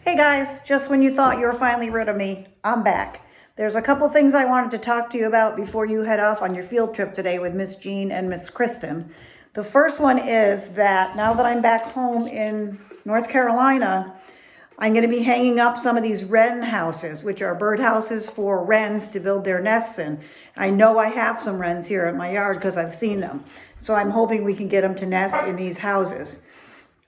Hey guys, just when you thought you were finally rid of me, I'm back. There's a couple things I wanted to talk to you about before you head off on your field trip today with Miss Jean and Miss Kristen. The first one is that now that I'm back home in North Carolina, I'm going to be hanging up some of these wren houses, which are bird houses for wrens to build their nests in. I know I have some wrens here in my yard because I've seen them. So I'm hoping we can get them to nest in these houses.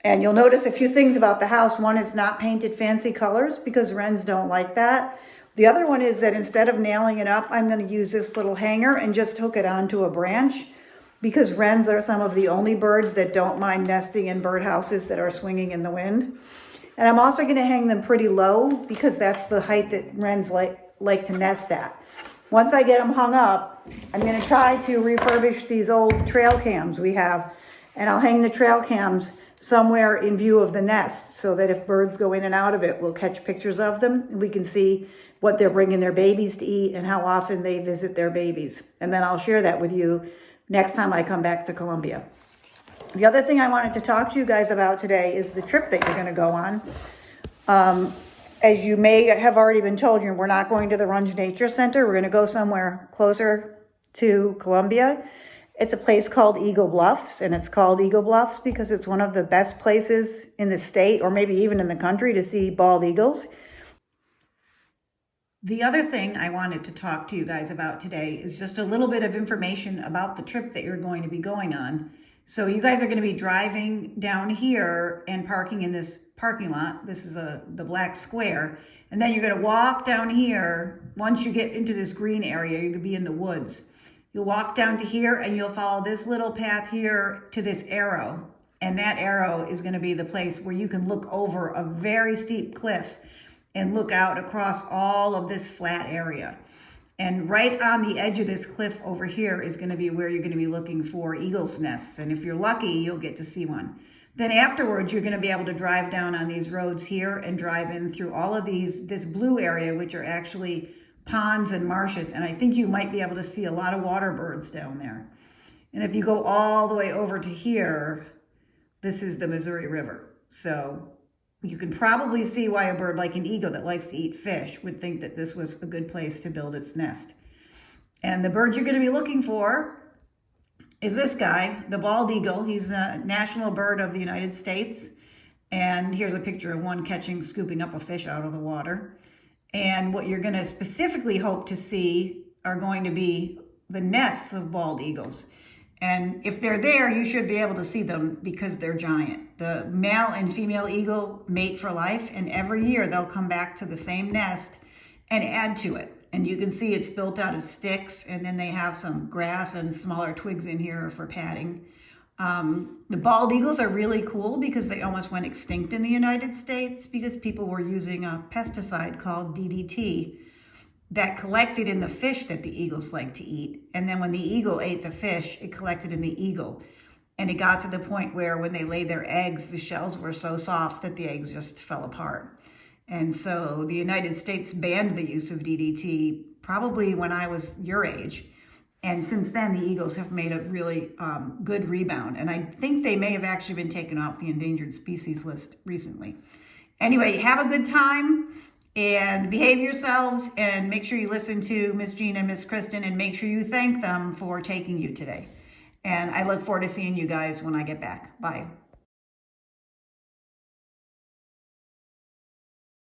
And you'll notice a few things about the house. One, it's not painted fancy colors because wrens don't like that. The other one is that instead of nailing it up, I'm going to use this little hanger and just hook it onto a branch because wrens are some of the only birds that don't mind nesting in birdhouses that are swinging in the wind. And I'm also going to hang them pretty low because that's the height that wrens like to nest at. Once I get them hung up, I'm going to try to refurbish these old trail cams we have, and I'll hang the trail cams somewhere in view of the nest so that if birds go in and out of it, we'll catch pictures of them and we can see what they're bringing their babies to eat and how often they visit their babies. And then I'll share that with you next time I come back to Columbia. The other thing I wanted to talk to you guys about today is the trip that you're going to go on. As you may have already been told, we're not going to the Runge Nature Center. We're going to go somewhere closer to Columbia. It's a place called Eagle Bluffs, and it's called Eagle Bluffs because it's one of the best places in the state or maybe even in the country to see bald eagles. The other thing I wanted to talk to you guys about today is just a little bit of information about the trip that you're going to be going on. So you guys are going to be driving down here and parking in this parking lot. This is the black square. And then you're going to walk down here. Once you get into this green area, you're going to be in the woods. You'll walk down to here and you'll follow this little path here to this arrow. And that arrow is going to be the place where you can look over a very steep cliff and look out across all of this flat area. And right on the edge of this cliff over here is going to be where you're going to be looking for eagles' nests. And if you're lucky, you'll get to see one. Then afterwards, you're going to be able to drive down on these roads here and drive in through all of this blue area, which are actually ponds and marshes, and I think you might be able to see a lot of water birds down there. And if you go all the way over to here, this is the Missouri River. So you can probably see why a bird like an eagle that likes to eat fish would think that this was a good place to build its nest. And the bird you're going to be looking for is this guy, the bald eagle. He's a national bird of the United States. And here's a picture of one scooping up a fish out of the water. And what you're going to specifically hope to see are going to be the nests of bald eagles. And if they're there, you should be able to see them because they're giant. The male and female eagle mate for life, and every year they'll come back to the same nest and add to it. And you can see it's built out of sticks, and then they have some grass and smaller twigs in here for padding. The bald eagles are really cool because they almost went extinct in the United States because people were using a pesticide called DDT that collected in the fish that the eagles like to eat. And then when the eagle ate the fish, it collected in the eagle. And it got to the point where when they laid their eggs, the shells were so soft that the eggs just fell apart. And so the United States banned the use of DDT probably when I was your age. And since then, the eagles have made a really good rebound. And I think they may have actually been taken off the endangered species list recently. Anyway, have a good time and behave yourselves and make sure you listen to Miss Jean and Miss Kristen and make sure you thank them for taking you today. And I look forward to seeing you guys when I get back. Bye.